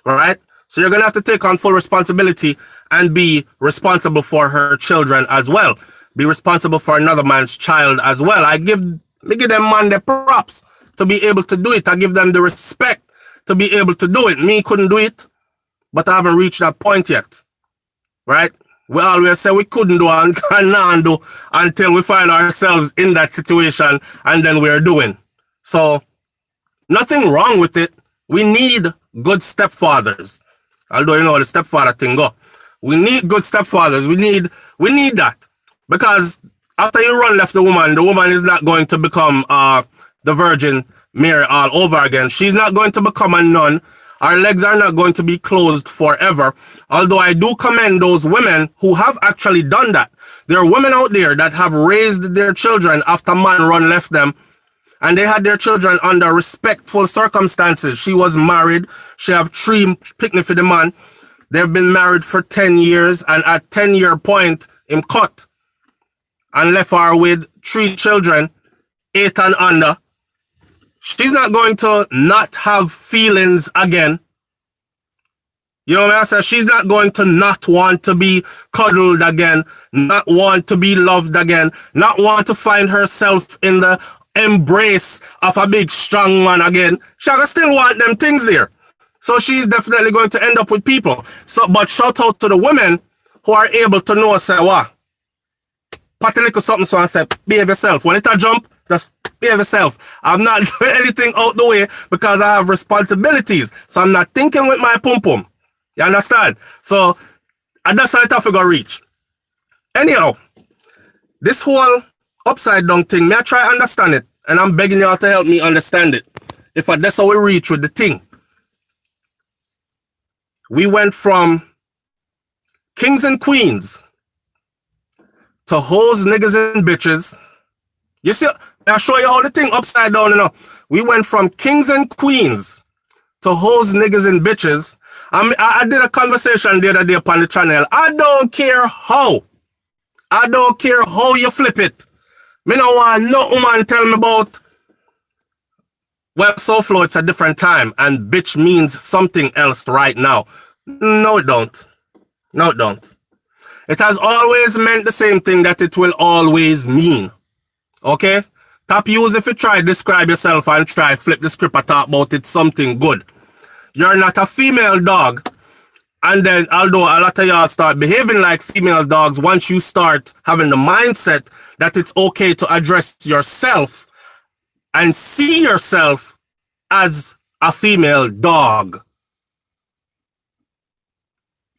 all right? So you're going to have to take on full responsibility and be responsible for her children as well. Be responsible for another man's child as well. I give them man their props to be able to do it. I give them the respect to be able to do it. Me couldn't do it, but I haven't reached that point yet, right? We always say we couldn't do and cannot do until we find ourselves in that situation and then we're doing. So nothing wrong with it. We need good stepfathers. Although you know the stepfather thing go. We need good stepfathers. We need that. Because after you run left the woman is not going to become the Virgin Mary all over again. She's not going to become a nun. Our legs are not going to be closed forever. Although I do commend those women who have actually done that. There are women out there that have raised their children after man run left them. And they had their children under respectful circumstances. She was married. She have 3 picnic for the man. They've been married for 10 years. And at 10-year point, him cut. And left her with 3 children, 8 and under. She's not going to not have feelings again. You know what I say? She's not going to not want to be cuddled again, not want to be loved again, not want to find herself in the embrace of a big strong man again. She still want them things there. So she's definitely going to end up with people. So, but shout out to the women who are able to know, say, what? Pat a little something so I say, behave yourself. When it a jump, just behave yourself. I'm not doing anything out the way because I have responsibilities. So I'm not thinking with my pum-pum. You understand? So, and that's how it have to go reach. Anyhow, this whole upside down thing, may I try to understand it? And I'm begging y'all to help me understand it. If that's how we reach with the thing. We went from kings and queens to hoes, niggas, and bitches. You see, I'll show you how the thing upside down, you know. We went from kings and queens to hoes, niggas, and bitches. I did a conversation the other day upon the channel. I don't care how. I don't care how you flip it. Me no want no woman tell me about, well, SouFLo, it's a different time, and bitch means something else right now. No, it don't. No, it don't. It has always meant the same thing that it will always mean. Okay? Top use if you try describe yourself and try flip the script and talk about it something good. You're not a female dog. And then, although a lot of y'all start behaving like female dogs, once you start having the mindset that it's okay to address yourself and see yourself as a female dog.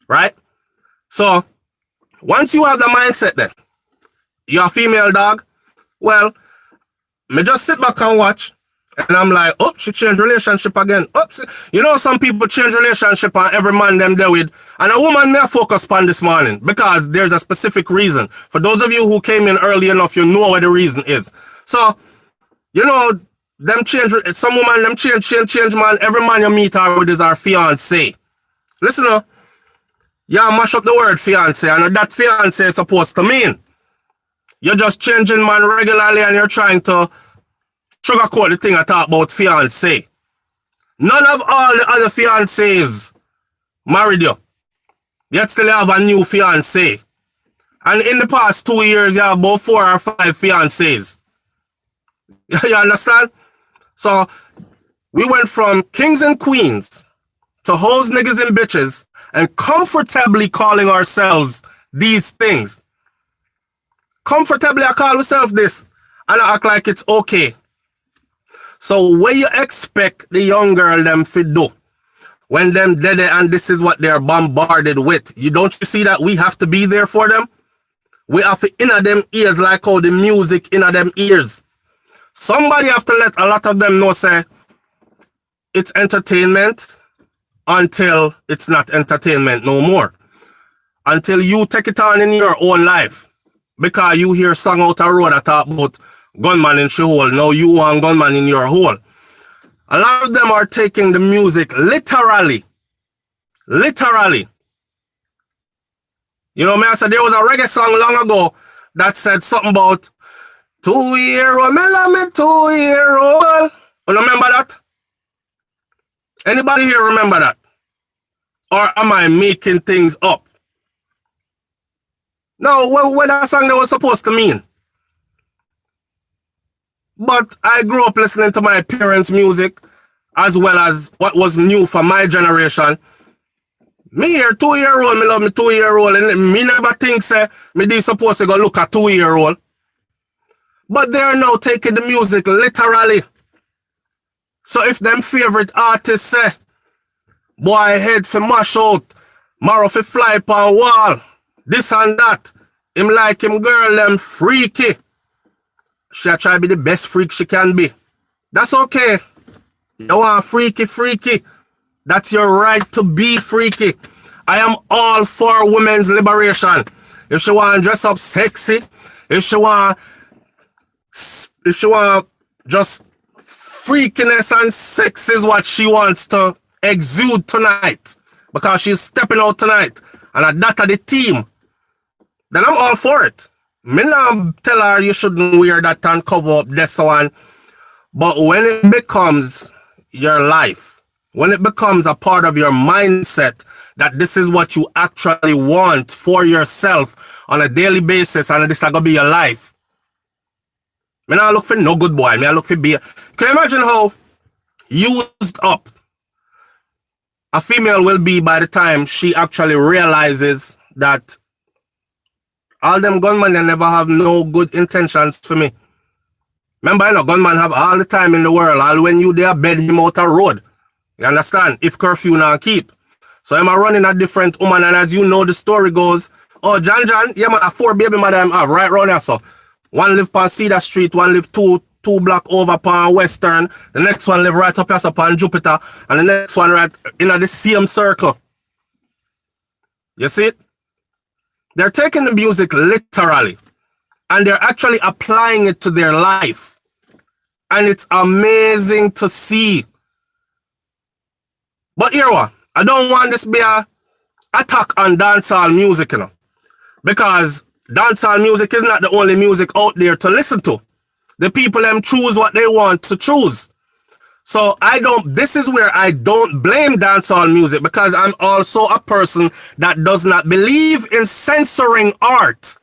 Right? So, once you have the mindset then, you're a female dog, well, me just sit back and watch. And I'm like, oh, she changed relationship again. Oops. You know, some people change relationship and every man them there with. And a woman may focus on this morning because there's a specific reason. For those of you who came in early enough, you know what the reason is. So, you know, them change, some woman, them change, man. Every man you meet her with is our fiancé. Listen up. Yeah, mash up the word fiancé, and that fiancé is supposed to mean. You're just changing man regularly and you're trying to sugarcoat the thing I talk about fiancé. None of all the other fiancés married you. Yet still have a new fiancé. And in the past 2 years, you have about 4 or 5 fiancés. You understand? So, we went from kings and queens to hoes, niggas, and bitches and comfortably calling ourselves these things. Comfortably I call myself this and I act like it's okay. So what you expect the young girl them to do? when them dead and this is what they're bombarded with. You see that we have to be there for them? We have to inner them ears like how the music inner them ears. Somebody have to let a lot of them know, say, it's entertainment until it's not entertainment no more. Until you take it on in your own life. Because you hear song out a road that talk about gunman in she hole. Now you want gunman in your hole. A lot of them are taking the music literally. Literally. You know, I said there was a reggae song long ago that said something about 2-year-old, me love me 2-year-old. You remember that? Anybody here remember that? Or am I making things up? No, what that song that was supposed to mean. But I grew up listening to my parents' music as well as what was new for my generation. Me here, 2-year-old, me love me 2-year-old, and me never think, say, me this supposed to go look at 2-year-old. But they're now taking the music literally. So if them favorite artists say, boy head for mash out, marrow for fly upon wall, this and that, him like him girl, them freaky. She'll try to be the best freak she can be. That's okay. You want freaky. That's your right to be freaky. I am all for women's liberation. If she want to dress up sexy, if she want just freakiness and sex is what she wants to exude tonight, because she's stepping out tonight, and that the team, then I'm all for it. Me not tell her you shouldn't wear that and cover up this one. But when it becomes your life, when it becomes a part of your mindset that this is what you actually want for yourself on a daily basis and this is going to be your life, me not look for no good boy. Me I look for be. Can you imagine how used up a female will be by the time she actually realizes that all them gunmen, they never have no good intentions for me. Remember, you know, gunman have all the time in the world. All when you there, bed him out a road. You understand? If curfew now keep. So I'm running a different woman, and as you know, the story goes, oh, John, yeah, man, 4 baby mother I have right around here, so. One live on Cedar Street, one live two block over upon Western, the next one live right up here upon Jupiter, and the next one right in the same circle. You see it? They're taking the music literally, and they're actually applying it to their life. And it's amazing to see. But here what? I don't want this to be a attack on dancehall music, you know. Because dancehall music is not the only music out there to listen to. The people them choose what they want to choose. So this is where I don't blame dancehall music, because I'm also a person that does not believe in censoring art.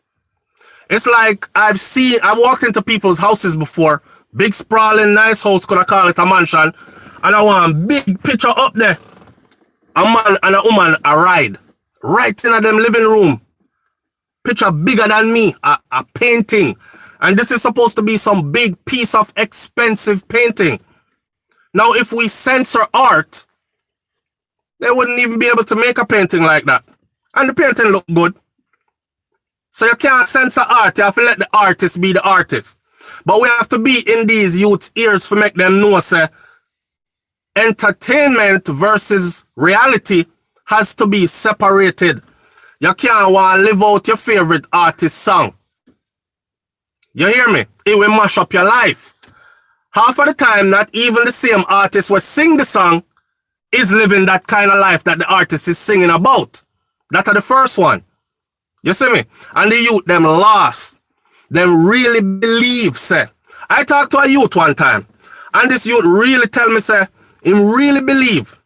It's like I've walked into people's houses before, big sprawling nice house, could I call it a mansion, and I want a big picture up there. A man and a woman a ride, right in them living room. Picture bigger than me, a painting. And this is supposed to be some big piece of expensive painting. Now, if we censor art, they wouldn't even be able to make a painting like that. And the painting look good. So you can't censor art. You have to let the artist be the artist. But we have to be in these youth's ears to make them know, say, entertainment versus reality has to be separated. You can't want to live out your favorite artist song. You hear me? It will mash up your life. Half of the time, not even the same artist will sing the song is living that kind of life that the artist is singing about. That's the first one. You see me? And the youth, them lost. Them really believe, say. I talked to a youth one time, and this youth really tell me, say, him really believe.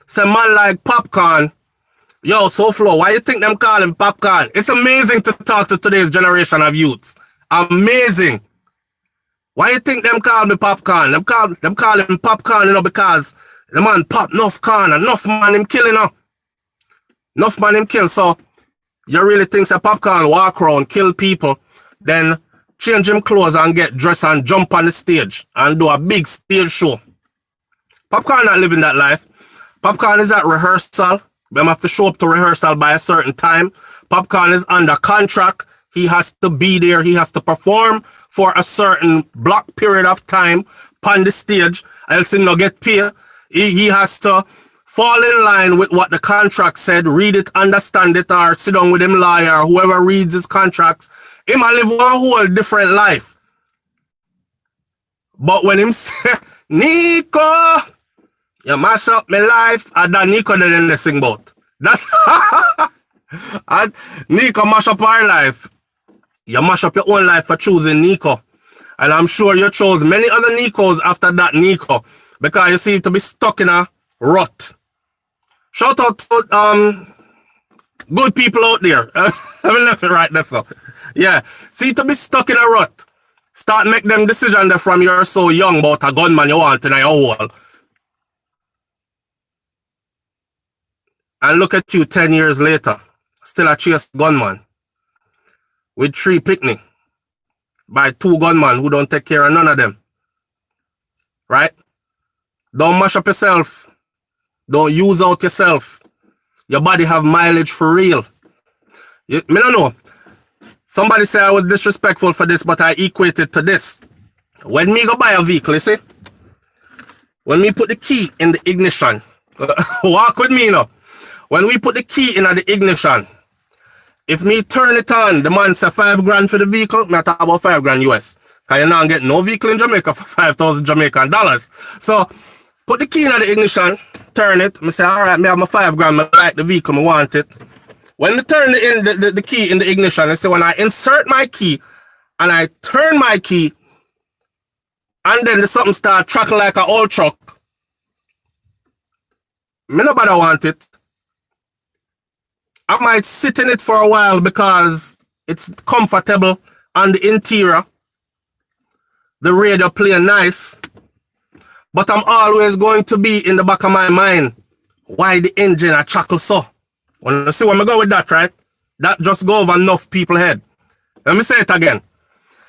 Say, man like Popcorn, yo, SouFLo, why you think them call him Popcorn? It's amazing to talk to today's generation of youths. Amazing. Why you think them call me Popcorn? Them call him Popcorn, you know, because the man pop enough corn, enough man him killing, you know. Enough man him kill, so you really think that Popcorn walk around, kill people, then change him clothes and get dressed and jump on the stage and do a big stage show. Popcorn not living that life. Popcorn is at rehearsal. We have to show up to rehearsal by a certain time. Popcorn is under contract. He has to be there. He has to perform for a certain block period of time on the stage, else he no get paid. He has to fall in line with what the contract said, read it, understand it, or sit down with him lawyer, or whoever reads his contracts. He might live one whole different life. But when him say, Nico, you mash up my life, and that Nico didn't sing about. That's and Nico mash up our life. You mash up your own life for choosing Nico. And I'm sure you chose many other Nicos after that Nico, because you seem to be stuck in a rut. Shout out to good people out there. I mean, left it right there, so. Yeah, seem to be stuck in a rut. Start make them decisions there from you're so young about a gunman you want in your hole. And look at you 10 years later, still a chase gunman with 3 picnic by 2 gunmen who don't take care of none of them. Right? Don't mash up yourself. Don't use out yourself. Your body have mileage for real. Me don't know. Somebody say I was disrespectful for this, but I equate it to this. When me go buy a vehicle, you see? When me put the key in the ignition, walk with me now. When we put the key in the ignition, if me turn it on, the man say 5 grand for the vehicle, me talk about 5 grand US. Because you not get no vehicle in Jamaica for 5,000 Jamaican dollars. So, put the key in the ignition, turn it, me say, alright, me have my 5 grand, me like the vehicle, me want it. When I turn the key in the ignition, I say when I insert my key and I turn my key and then the something start trucking like an old truck, me nobody want it. I might sit in it for a while because it's comfortable on the interior. The radio play nice. But I'm always going to be in the back of my mind why the engine a chuckle so. When you see where I go with that, right? That just go over enough people's head. Let me say it again.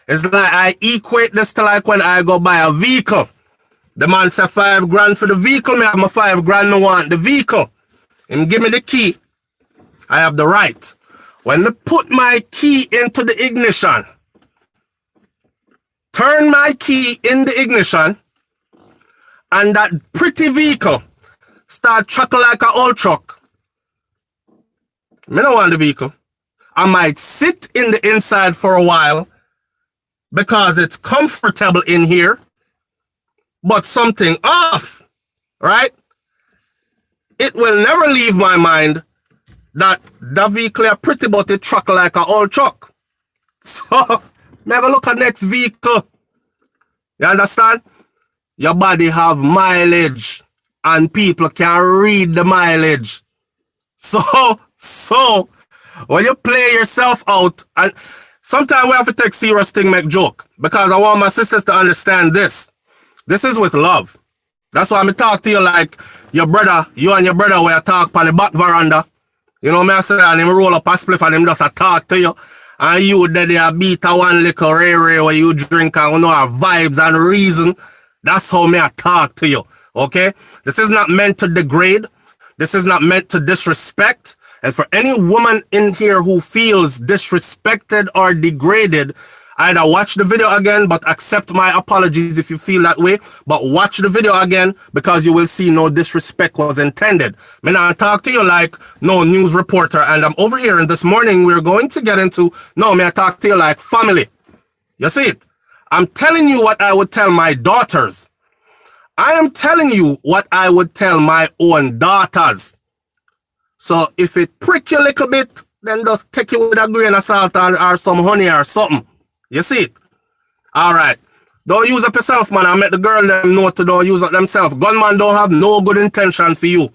It's like I equate this to like when I go buy a vehicle. The man say 5 grand for the vehicle. Me have my 5 grand, me want the vehicle. Him give me the key. I have the right. When I put my key into the ignition, turn my key in the ignition, and that pretty vehicle start trucking like an old truck, I don't want the vehicle. I might sit in the inside for a while because it's comfortable in here, but something off, right? It will never leave my mind that the vehicle is pretty, but it truck like an old truck. So, never look at next vehicle. You understand? Your body have mileage and people can read the mileage. So, when you play yourself out, and sometimes we have to take serious thing, make joke, because I want my sisters to understand this. This is with love. That's why I talk to you like your brother, you and your brother where I talk on the back veranda. You know me I say, and him roll up a spliff and him just a talk to you. And you there beat a one little ray where you drink and you know our vibes and reason. That's how me I talk to you. Okay? This is not meant to degrade. This is not meant to disrespect. And for any woman in here who feels disrespected or degraded, either watch the video again, but accept my apologies if you feel that way. But watch the video again because you will see no disrespect was intended. Me I talk to you like no news reporter, and I'm over here and this morning we're going to get into, no, me I talk to you like family. You see it? I'm telling you what I would tell my daughters. I am telling you what I would tell my own daughters. So if it prick you a little bit, then just take it with a grain of salt or some honey or something. You see it? Alright. Don't use up yourself, man. I make the girl them know to don't use up themselves. Gunman don't have no good intention for you.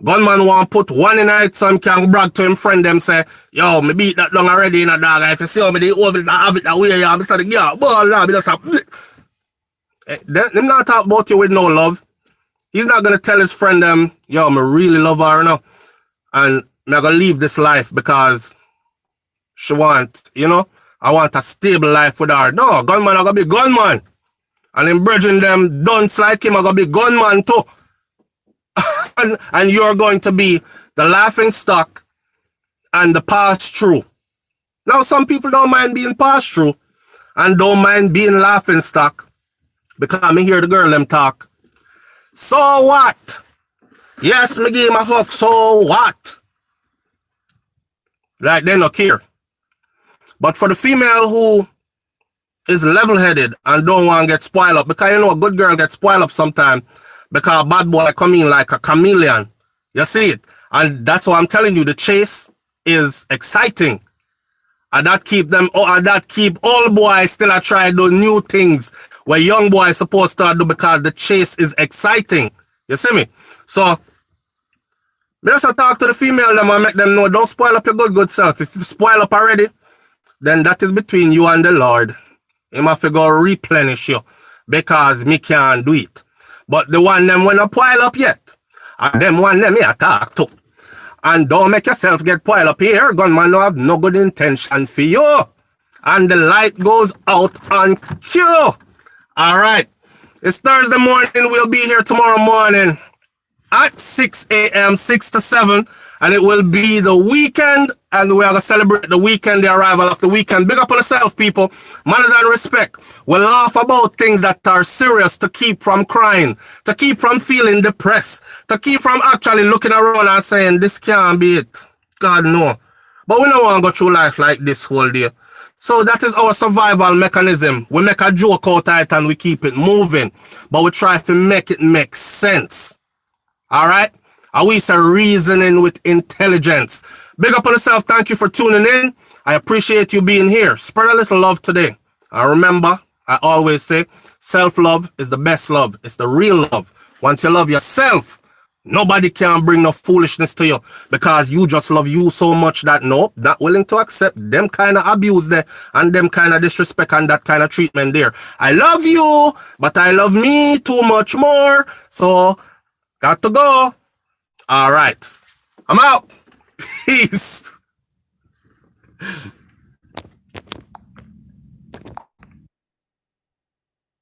Gunman want put one in it so he can brag to him friend them say, yo, me beat that down already in a dog. I see how me they over it, I have it that way, yeah. I'm starting, yeah, ball now, be just a them not talk about you with no love. He's not gonna tell his friend them, yo, me really love her now. And I'm gonna leave this life because she want, you know, I want a stable life with her. No, gunman I gotta be gunman. And in bridging them dunce like him, I gotta be gunman too. and you're going to be the laughing stock and the pass through. Now, some people don't mind being passed through and don't mind being laughing stock because I hear the girl them talk. So what? Yes, me give him a fuck, so what? Like they don't care. But for the female who is level-headed and don't want to get spoiled up, because you know a good girl gets spoiled up sometime because a bad boy come in like a chameleon. You see it? And that's why I'm telling you, the chase is exciting. And that keep them, and that keep old boys still a try to do new things where young boys supposed to do because the chase is exciting. You see me? So, me just talk to the female them and make them know, don't spoil up your good self. If you spoil up already, then that is between you and the Lord. Him have to go replenish you because me can't do it. But the one them when I pile up yet, and them one them me talk to. And don't make yourself get piled up here. Gunman no have no good intention for you. And the light goes out on cue. Alright. It's Thursday morning. We'll be here tomorrow morning at 6 a.m., 6 to 7. And it will be the weekend. And we are going to celebrate the weekend, the arrival of the weekend. Big up on yourself, people. Manners and respect. We'll laugh about things that are serious to keep from crying, to keep from feeling depressed, to keep from actually looking around and saying, this can't be it. God, no. But we don't want to go through life like this whole day. So that is our survival mechanism. We make a joke out of it and we keep it moving. But we try to make it make sense. All right? And we say reasoning with intelligence. Big up on yourself. Thank you for tuning in. I appreciate you being here. Spread a little love today. And remember, I always say, self-love is the best love. It's the real love. Once you love yourself, nobody can bring no foolishness to you because you just love you so much that nope, not willing to accept them kind of abuse there and them kind of disrespect and that kind of treatment there. I love you, but I love me too much more. So, got to go. All right. I'm out. Peace.